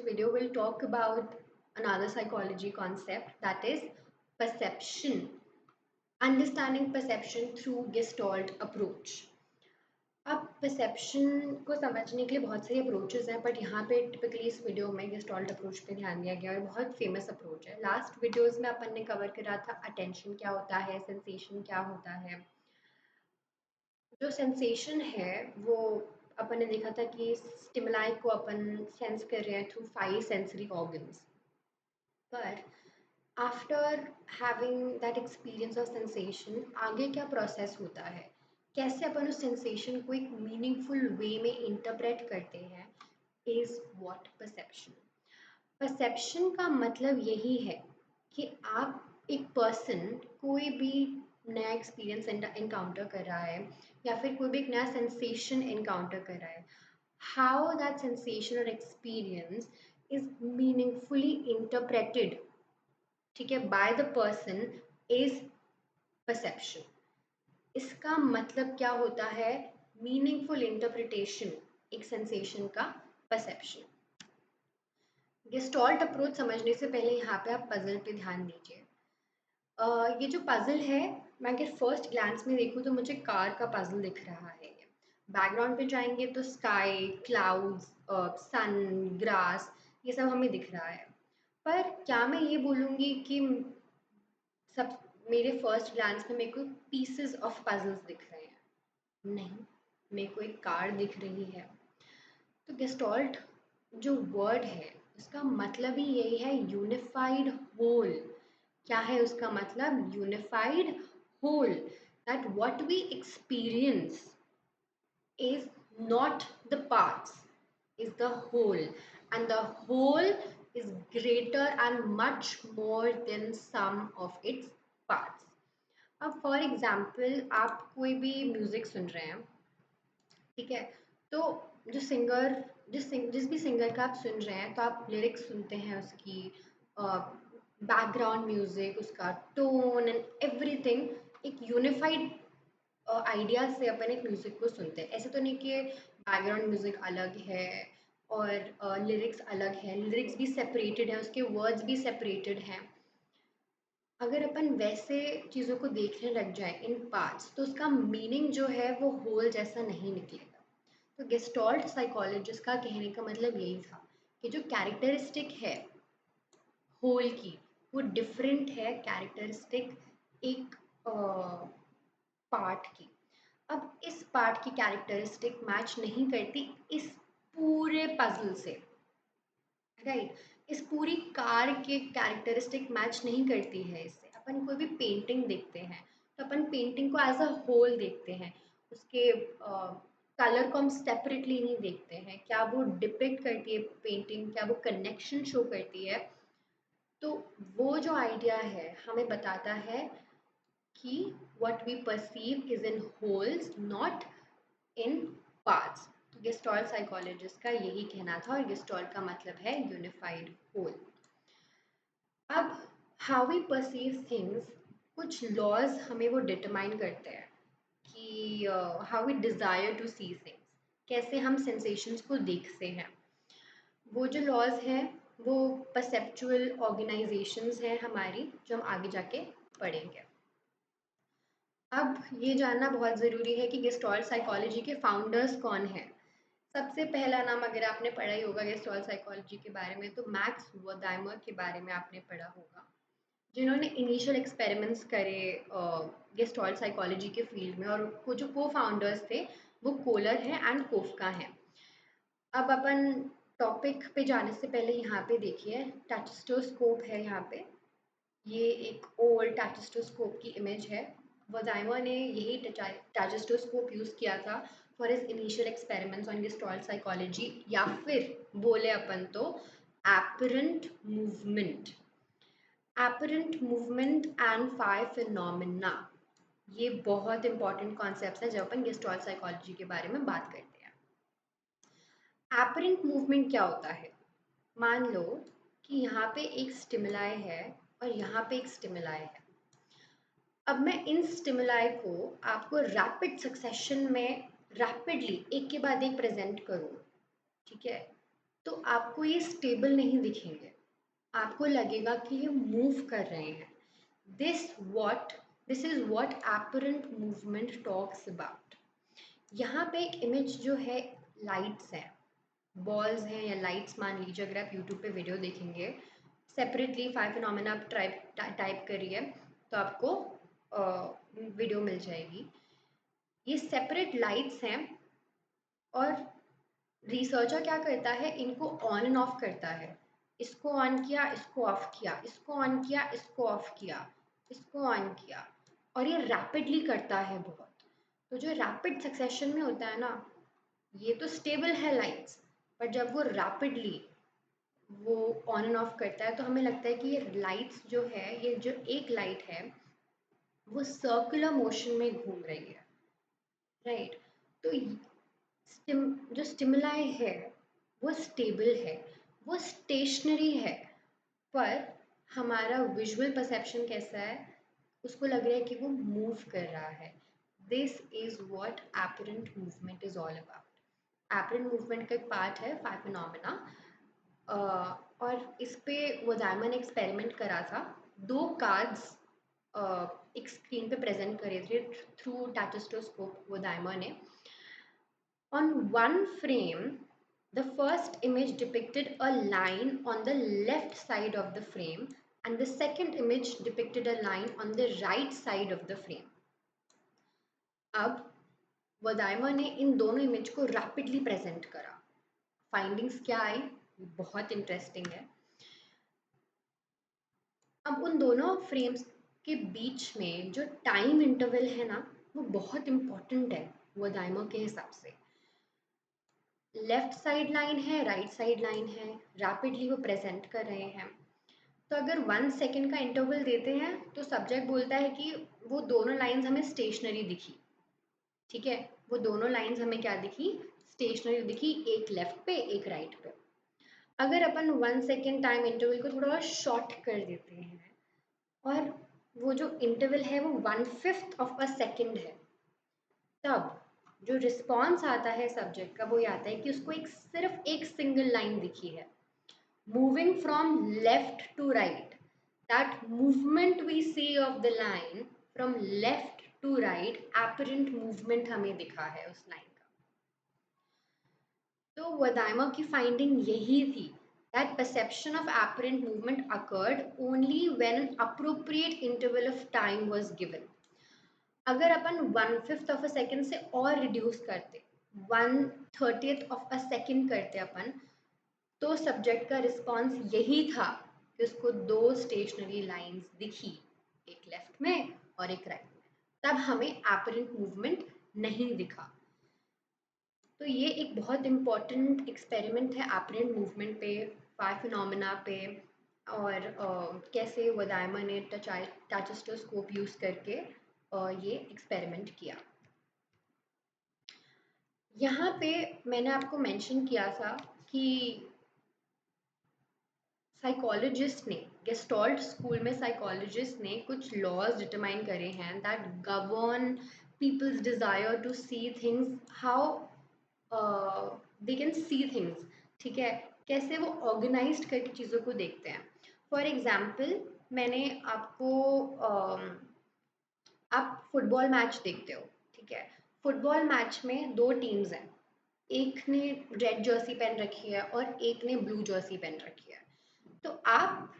video will talk about another psychology concept, that is perception. Understanding perception through Gestalt approach. अब perception को समझने के लिए बहुत सारी अप्रोचेस हैं, बट यहाँ पे टिपिकली इस वीडियो में गेस्टॉल्ट अप्रोच पे ध्यान दिया गया और बहुत फेमस अप्रोच है। लास्ट वीडियोस में अपन ने कवर करा था अटेंशन क्या होता है, सेंसेशन क्या होता है। जो सेंसेशन है वो अपन ने देखा था कि स्टिमुलाई को अपन सेंस कर रहे हैं थ्रू 5 सेंसरी ऑर्गन्स, पर after having that experience of sensation आगे क्या प्रोसेस होता है, कैसे अपन उस सेंसेशन को एक मीनिंगफुल वे में इंटरप्रेट करते हैं, इज व्हाट परसेप्शन। परसेप्शन का मतलब यही है कि आप एक पर्सन कोई भी नया एक्सपीरियंस इनकाउंटर कर रहा है या फिर कोई भी एक नया सेंसेशन इनकाउंटर कर रहा है, हाउ दैट सेंसेशन और एक्सपीरियंस इज मीनिंगफुली इंटरप्रेटेड, ठीक है, by the person, is perception. इसका मतलब क्या होता है, मीनिंगफुल इंटरप्रिटेशन एक सेंसेशन का, परसेप्शन। गेस्टॉल्ट अप्रोच समझने से पहले यहाँ पे आप पजल पे ध्यान दीजिए। ये जो पजल है, मैं अगर फर्स्ट ग्लांस में देखूँ तो मुझे कार का पजल दिख रहा है। बैकग्राउंड पे जाएंगे तो स्काई, क्लाउड्स, सन, ग्रास, ये सब हमें दिख रहा है। पर क्या मैं ये बोलूँगी कि सब मेरे फर्स्ट ग्लांस में मेरे को पीसेस ऑफ पजल्स दिख रहे हैं? नहीं, मेरे को एक कार दिख रही है। तो गेस्टॉल्ट जो वर्ड है उसका मतलब ही यही है, यूनिफाइड होल। क्या है उसका मतलब? Unified whole, that what we experience is not the parts, is the whole, and the whole is greater and much more than sum of its parts. अब फॉर एग्जाम्पल आप कोई भी म्यूजिक सुन रहे हैं, ठीक है, तो जो सिंगर जिस भी सिंगर का आप सुन रहे हैं तो आप लिरिक्स सुनते हैं उसकी, बैकग्राउंड म्यूजिक, उसका टोन एंड एवरीथिंग, एक यूनिफाइड आइडिया से अपन एक म्यूजिक को सुनते हैं। ऐसे तो नहीं कि बैकग्राउंड म्यूजिक अलग है और लिरिक्स अलग है, लिरिक्स भी सेपरेटेड है, उसके वर्ड्स भी सेपरेटेड हैं। अगर अपन वैसे चीज़ों को देखने लग जाए इन पार्ट्स तो उसका मीनिंग जो है वो होल जैसा नहीं निकलेगा। तो गेस्टॉल्ट साइकोलॉजिस्ट का कहने का मतलब यही था कि जो कैरेक्टरिस्टिक है होल की, वो डिफरेंट है कैरेक्टरिस्टिक एक पार्ट की। अब इस पार्ट की कैरेक्टरिस्टिक मैच नहीं करती इस पूरे पजल से, राइट, इस पूरी कार के कैरेक्टरिस्टिक मैच नहीं करती है इससे। अपन कोई भी पेंटिंग देखते हैं तो अपन पेंटिंग को एज अ होल देखते हैं, उसके कलर को हम सेपरेटली नहीं देखते हैं, क्या वो डिपिक्ट करती है पेंटिंग, क्या वो कनेक्शन शो करती है। तो वो जो आइडिया है हमें बताता है कि what we perceive is in wholes, not in parts। तो गेस्टॉल्ट साइकोलॉजिस्ट का यही कहना था, और गेस्टॉल्ट का मतलब है यूनिफाइड होल। अब हाउ वी परसीव थिंग्स, कुछ लॉज हमें वो डिटरमाइन करते हैं कि how we desire to see things, कैसे हम सेंसेशंस को देखते हैं। वो जो लॉज हैं वो परसेप्चुअल ऑर्गेनाइजेशंस हैं हमारी, जो हम आगे जाके पढ़ेंगे। अब ये जानना बहुत ज़रूरी है कि गेस्टॉल्ट साइकोलॉजी के फाउंडर्स कौन हैं। सबसे पहला नाम, अगर आपने पढ़ा ही होगा गेस्टॉल्ट साइकोलॉजी के बारे में, तो मैक्स वर्दाइमर के बारे में आपने पढ़ा होगा, जिन्होंने इनिशियल एक्सपेरिमेंट्स करे गेस्टॉल्ट साइकोलॉजी के फील्ड में, और वो जो को फाउंडर्स थे वो कोलर हैं एंड कोफका हैं। अब अपन टॉपिक पे जाने से पहले यहाँ पे देखिए टैचिस्टोस्कोप है यहाँ पे, ये एक ओल्ड टैचिस्टोस्कोप की इमेज है। वर्दाइमर ने यही टैचिस्टोस्कोप यूज़ किया था for his initial experiments on gestalt psychology, या फिर बोले अपन तो apparent movement, apparent movement and 5 phenomena. ये बहुत इंपॉर्टेंट कॉन्सेप्ट्स हैं जब अपन गेस्टॉल्ट साइकोलॉजी के बारे में बात करते हैं। एपरेंट मूवमेंट क्या होता है? मान लो कि यहाँ पे एक स्टिमुलाई है और यहाँ पे एक स्टिमुलाई है। अब मैं इन स्टिमुलाई को आपको रैपिड सक्सेशन में रैपिडली एक के बाद एक प्रेजेंट करूँ, ठीक है, तो आपको ये स्टेबल नहीं दिखेंगे, आपको लगेगा कि ये मूव कर रहे हैं। This what this is what apparent movement talks about. यहाँ पे एक इमेज जो है, लाइट्स हैं, बॉल्स हैं या लाइट्स मान लीजिए। अगर आप यूट्यूब पे वीडियो देखेंगे सेपरेटली, फाइव फिनोमेना आप टाइप करिए तो आपको वीडियो मिल जाएगी। ये सेपरेट लाइट्स हैं और रिसर्चर क्या करता है, इनको ऑन एंड ऑफ करता है। इसको ऑन किया, इसको ऑफ किया, इसको ऑन किया, इसको ऑफ किया, इसको ऑन किया, और ये रैपिडली करता है बहुत। तो जो रैपिड सक्सेशन में होता है ना, ये तो स्टेबल है लाइट्स, पर जब वो रैपिडली वो ऑन एंड ऑफ करता है तो हमें लगता है कि ये लाइट्स जो है, ये जो एक लाइट है वो सर्कुलर मोशन में घूम रही है, राइट। तो जो स्टिमुलाई है वो स्टेबल है, वो स्टेशनरी है, पर हमारा विजुअल परसेप्शन कैसा है, उसको लग रहा है कि वो मूव कर रहा है। This is what apparent movement is all about. Apparent movement का एक पार्ट है फाइव फिनोमेना, और इस पे वोदाइमर ने एक्सपेरिमेंट करा था। दो कार्ड्स एक स्क्रीन पे प्रेजेंट करे थे थ्रू टाचोस्टोस्कोप वोदाइमर ने। On one frame, the first image depicted a line on the left side of the frame, and the second image depicted a line on the right side of the frame. अब वदाइमर ने इन दोनों image को rapidly present करा। Findings क्या आई, बहुत interesting है। अब उन दोनों फ्रेम्स के बीच में जो टाइम इंटरवल है ना, वो बहुत इम्पोर्टेंट है वदाइमर के हिसाब से। लेफ्ट साइड लाइन है, राइट साइड लाइन है, रैपिडली वो प्रेजेंट कर रहे हैं। तो अगर 1 सेकेंड का इंटरवल देते हैं तो सब्जेक्ट बोलता है कि वो दोनों लाइंस हमें स्टेशनरी दिखी, ठीक है। वो दोनों लाइंस हमें क्या दिखी, स्टेशनरी दिखी, एक लेफ्ट पे एक राइट पे। अगर अपन 1 सेकेंड टाइम इंटरवल को थोड़ा शॉर्ट कर देते हैं और वो जो इंटरवल है वो 1/5 ऑफ अ सेकेंड है, तब जो रिस्पॉन्स आता है सब्जेक्ट का वो ये आता है कि उसको सिर्फ एक सिंगल लाइन दिखी है, moving from left to right. That movement we see of the line from left to right, apparent movement हमें दिखा है उस लाइन का। तो वदाइमर की फाइंडिंग यही थी, that perception of apparent movement occurred only when an appropriate interval of time was given. अगर अपन 1/5 ऑफ अ सेकेंड से और रिड्यूस करते, 1/30 ऑफ अ सेकेंड करते अपन, तो सब्जेक्ट का रिस्पॉन्स यही था कि उसको दो स्टेशनरी लाइंस दिखी, एक लेफ्ट में और एक राइट में, तब हमें एपरेंट मूवमेंट नहीं दिखा। तो ये एक बहुत इम्पॉर्टेंट एक्सपेरिमेंट है एपरेंट मूवमेंट पे, फाइव फिनोमेना पे, और कैसे वदाइमर ने टाचोस्टोस्कोप यूज़ करके ये एक्सपेरिमेंट किया। यहाँ पे मैंने आपको मेंशन किया था कि साइकोलॉजिस्ट ने, गेस्टॉल्ट स्कूल में साइकोलॉजिस्ट ने कुछ लॉज डिटरमाइन करे हैं that govern people's desire to see things, how they can see things, ठीक है, कैसे वो ऑर्गेनाइज्ड करके चीज़ों को देखते हैं। फॉर एग्जाम्पल, मैंने आपको आप फुटबॉल मैच देखते हो, ठीक है। फुटबॉल मैच में दो टीम्स हैं, एक ने रेड जर्सी पहन रखी है और एक ने ब्लू जर्सी पहन रखी है। तो आप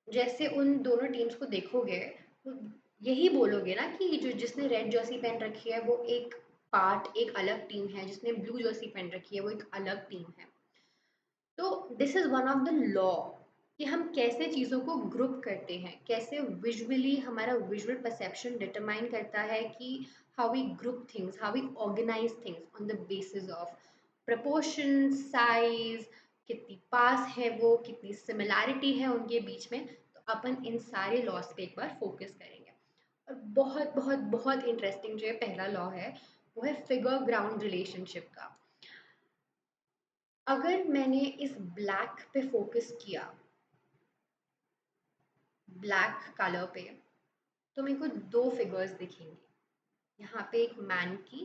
जैसे उन दोनों टीम्स को देखोगे तो यही बोलोगे ना कि जो जिसने रेड जर्सी पहन रखी है वो एक पार्ट, एक अलग टीम है, जिसने ब्लू जर्सी पहन रखी है वो एक अलग टीम है। तो this is one of the law कि हम कैसे चीज़ों को ग्रुप करते हैं, कैसे विजुअली हमारा विजुअल परसेप्शन डिटरमाइन करता है कि how we group things, how we organize things on the basis of proportion, size, कितनी पास है वो, कितनी सिमिलैरिटी है उनके बीच में। तो अपन इन सारे लॉस पे एक बार फोकस करेंगे। और बहुत बहुत बहुत इंटरेस्टिंग जो है पहला लॉ है, वो है फिगर ग्राउंड रिलेशनशिप का। अगर मैंने इस ब्लैक पे फोकस किया, ब्लैक कलर पे, तो मेरे को दो फिगर्स दिखेंगी, यहाँ पे एक मैन की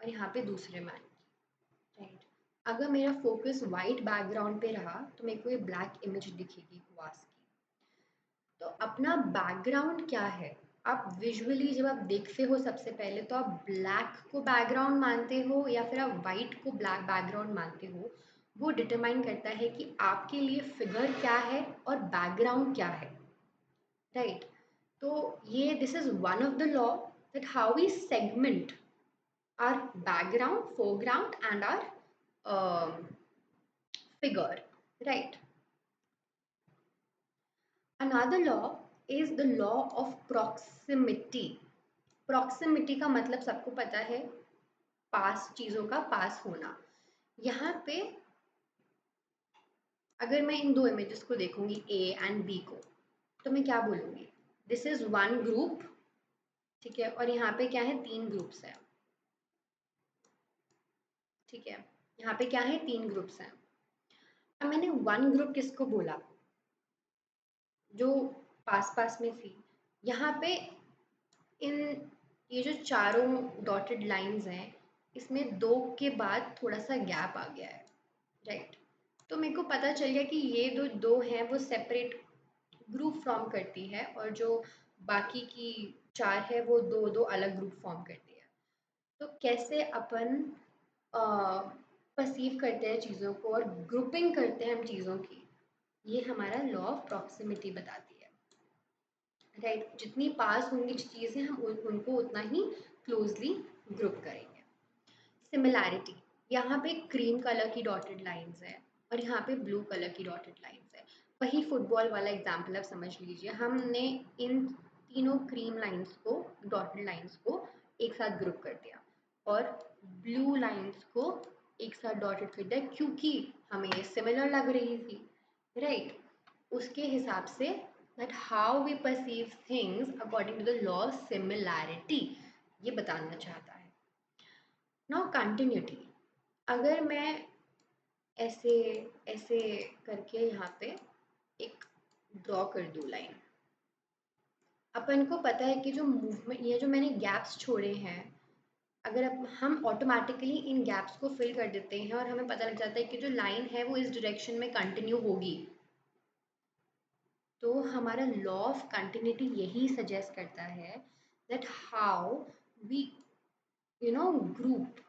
और यहाँ पे दूसरे मैन की, राइट। अगर मेरा फोकस वाइट बैकग्राउंड पे रहा तो मेरे को ये ब्लैक इमेज दिखेगी क्वास की। तो अपना बैकग्राउंड क्या है, आप विजुअली जब आप देखते हो सबसे पहले तो आप ब्लैक को बैकग्राउंड मानते हो या फिर आप वाइट को ब्लैक बैकग्राउंड मानते हो, वो डिटरमाइन करता है कि आपके लिए फिगर क्या है और बैकग्राउंड क्या है, राइट। तो ये this is one of the law that how we segment are background, foreground and are figure, right? Another law is the law of proximity. Proximity का मतलब सबको पता है, पास, चीज़ों का पास होना। यहाँ पे अगर मैं इन दो इमेजेस को देखूंगी ए एंड बी को, तो मैं क्या बोलूँगी, दिस इज वन ग्रुप, ठीक है, और यहाँ पे क्या है, तीन ग्रुप्स हैं, ठीक है, यहाँ पे क्या है, तीन ग्रुप्स हैं। अब मैंने वन ग्रुप किसको बोला, जो पास पास में थी। यहाँ पे इन ये जो चारों डॉटेड लाइंस हैं, इसमें दो के बाद थोड़ा सा गैप आ गया है, राइट। तो मेरे को पता चल गया कि ये दो दो हैं वो सेपरेट ग्रुप फॉर्म करती है, और जो बाकी की चार है वो दो दो अलग ग्रुप फॉर्म करती है। तो कैसे अपन परसीव करते हैं चीज़ों को और ग्रुपिंग करते हैं हम चीज़ों की, ये हमारा लॉ ऑफ प्रॉक्सिमिटी बताती है, राइट। जितनी पास होंगी चीज़ें हम उनको उतना ही क्लोजली ग्रुप करेंगे। सिमिलैरिटी, यहाँ पे क्रीम कलर की डॉटेड लाइंस है और यहाँ पे ब्लू कलर की डॉटेड लाइंस है। वही फुटबॉल वाला एग्जाम्पल आप समझ लीजिए, हमने इन तीनों क्रीम लाइंस को, डॉटेड लाइंस को एक साथ ग्रुप कर दिया और ब्लू लाइंस को एक साथ डॉटेड कर दिया क्योंकि हमें ये सिमिलर लग रही थी, राइट। उसके हिसाब से that how we perceive things according to the law of similarity, ये बताना चाहता है। now continuity, अगर मैं ऐसे ऐसे करके यहाँ पे एक ड्रॉ कर दूँ लाइन, अपन को पता है कि जो मूवमेंट, ये जो मैंने गैप्स छोड़े हैं, अगर अब हम ऑटोमेटिकली इन गैप्स को फिल कर देते हैं और हमें पता लग जाता है कि जो लाइन है वो इस डायरेक्शन में कंटिन्यू होगी, तो हमारा लॉ ऑफ कंटिन्यूटी यही सजेस्ट करता है that how we group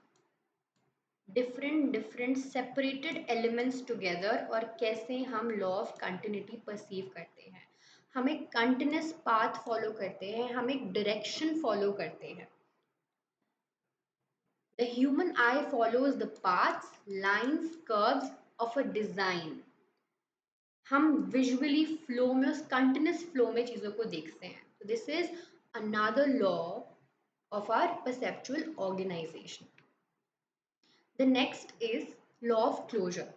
different different separated elements together, और कैसे हम लॉ ऑफ कंटिन्यूटी परसीव करते हैं। हम एक कंटिन्यूस पाथ फॉलो करते हैं, हम एक डायरेक्शन फॉलो करते हैं। The human I follows the paths, lines, curves of a design. हम विजुअली फ्लो में, उस कंटिन्यूस फ्लो में चीज़ों को देखते हैं। तो this is another law of our perceptual organization. The next is law of closure.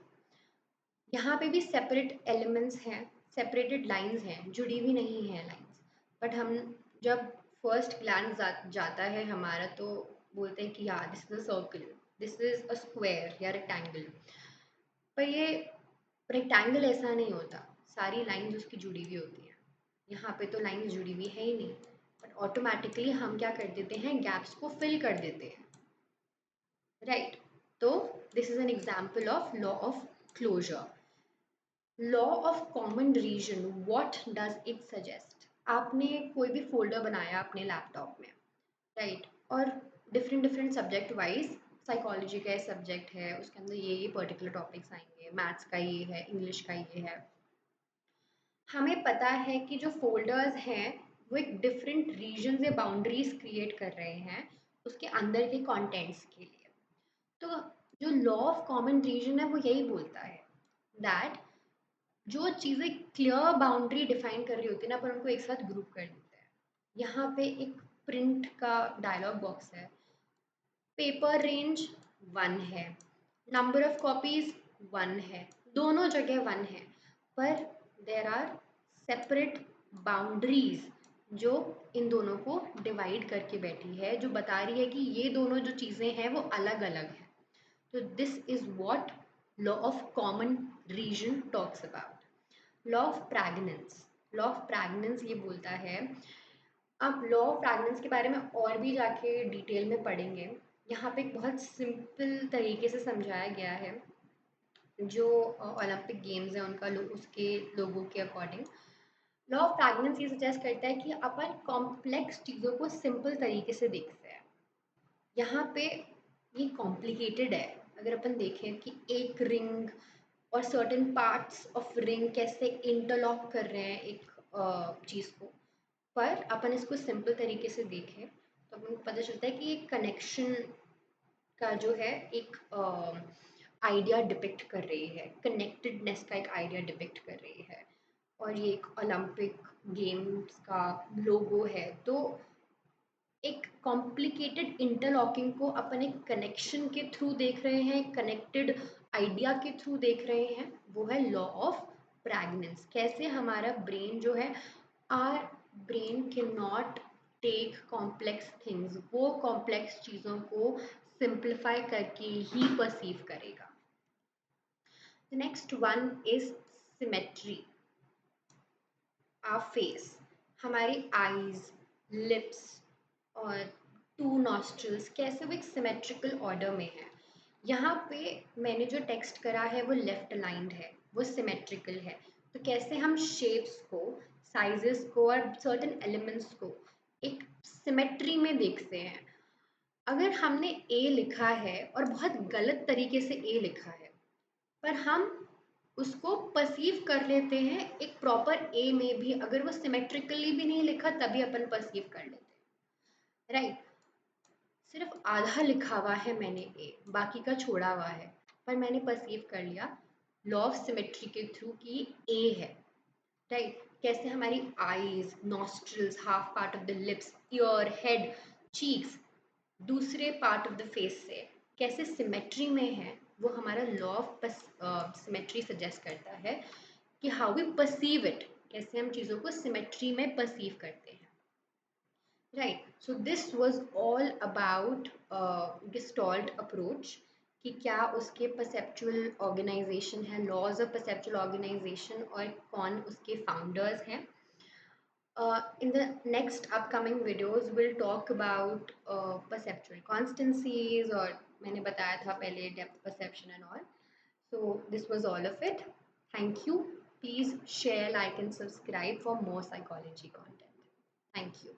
यहाँ पे भी सेपरेट एलिमेंट्स हैं, सेपरेटेड लाइंस हैं, जुड़ी भी नहीं है लाइंस, बट हम जब फर्स्ट ग्लैंस जाता है हमारा तो बोलते हैं कि यार this is a circle, this is a square या रेक्टेंगल। पर ये रेक्टेंगल ऐसा नहीं होता, सारी लाइंस उसकी जुड़ी हुई होती हैं। यहाँ पे तो लाइंस जुड़ी हुई है ही नहीं, बट ऑटोमेटिकली हम क्या कर देते हैं, गैप्स को फिल कर देते हैं, राइट। तो this is an example of law of closure. Law of common region, what does it suggest. आपने कोई भी फोल्डर बनाया अपने लैपटॉप में, राइट, और different different subject wise, psychology का सब्जेक्ट है, उसके अंदर ये पर्टिकुलर टॉपिक्स आएंगे, मैथ्स का ये है, इंग्लिश का ये है। हमें पता है कि जो फोल्डर्स हैं वो एक डिफरेंट रीजन या बाउंड्रीज क्रिएट कर रहे हैं उसके अंदर के कंटेंट्स के लिए। तो जो लॉ ऑफ कॉमन रीजन है वो यही बोलता है दैट जो चीज़ें क्लियर बाउंड्री डिफाइन कर रही होती है ना, अपन उनको एक साथ ग्रुप कर देते हैं। यहाँ पे एक प्रिंट का डायलॉग बॉक्स है, पेपर रेंज 1 है, नंबर ऑफ कॉपीज 1 है, दोनों जगह 1 है, पर देर आर सेपरेट बाउंड्रीज जो इन दोनों को डिवाइड करके बैठी है, जो बता रही है कि ये दोनों जो चीज़ें हैं वो अलग अलग हैं। तो this is what law of common region talks about. Law of pregnance, law of pregnance ये बोलता है, आप लॉ ऑफ प्रेगनेंस के बारे में और भी जाके डिटेल में पढ़ेंगे। यहाँ पे एक बहुत सिंपल तरीके से समझाया गया है जो ओलंपिक गेम्स हैं उनका उसके लोगों के अकॉर्डिंग लॉ ऑफ प्रैग्नेंस ये सजेस्ट करता है कि अपन कॉम्प्लेक्स चीज़ों को सिंपल तरीके से देखते हैं। यहाँ पे ये कॉम्प्लिकेटेड है। अगर अपन देखें कि एक रिंग और सर्टेन पार्ट्स ऑफ रिंग कैसे इंटरलॉक कर रहे हैं एक चीज़ को, पर अपन इसको सिंपल तरीके से देखें तो अपन को पता चलता है कि एक कनेक्शन का जो है एक आइडिया डिपिक्ट कर रही है, कनेक्टेडनेस का एक आइडिया डिपिक्ट कर रही है। और ये एक ओलंपिक गेम्स का लोगो है, तो एक कॉम्प्लिकेटेड इंटरलॉकिंग को अपन एक कनेक्शन के थ्रू देख रहे हैं, कनेक्टेड आइडिया के थ्रू देख रहे हैं। वो है लॉ ऑफ प्रेगनेंस। कैसे हमारा ब्रेन जो है, our brain can not take complex things, वो कॉम्प्लेक्स चीज़ों को सिंप्लीफाई करके ही परसीव करेगा। The next one is symmetry. Our face, हमारी आईज, लिप्स और टू नॉस्ट्रल्स कैसे वो एक सिमेट्रिकल ऑर्डर में है। यहाँ पे मैंने जो टेक्स्ट करा है वो लेफ्ट अलाइंड है, वो सिमेट्रिकल है। तो कैसे हम शेप्स को, साइजेस को और सर्टेन एलिमेंट्स को एक सिमेट्री में देखते हैं। अगर हमने ए लिखा है और बहुत गलत तरीके से ए लिखा है, पर हम उसको परसीव कर लेते हैं एक प्रॉपर ए में भी, अगर वो सिमेट्रिकली भी नहीं लिखा तभी अपन परसीव कर लेते हैं, राइट। सिर्फ आधा लिखा हुआ है मैंने ए, बाकी का छोड़ा हुआ है, पर मैंने परसीव कर लिया लॉ ऑफ सिमेट्री के थ्रू कि ए है, राइट। कैसे हमारी eyes, nostrils, half part of the lips, year, head, cheeks दूसरे पार्ट ऑफ द फेस से कैसे सिमेट्री में है, वो हमारा लॉ ऑफ सिमेट्री सजेस्ट करता है कि हाउ वी परसीव इट, कैसे हम चीज़ों को सिमेट्री में परसीव करते हैं, right. So this was all about gestalt approach, कि क्या उसके परसेप्चुअल ऑर्गेनाइजेशन है, लॉज ऑफ परसेप्चुअल ऑर्गेनाइजेशन, और कौन उसके फाउंडर्स हैं। In the next upcoming videos, we'll talk about perceptual constancies, और मैंने बताया था पहले depth perception and all. So this was all of it. Thank you. Please share, like and subscribe for more psychology content. Thank you.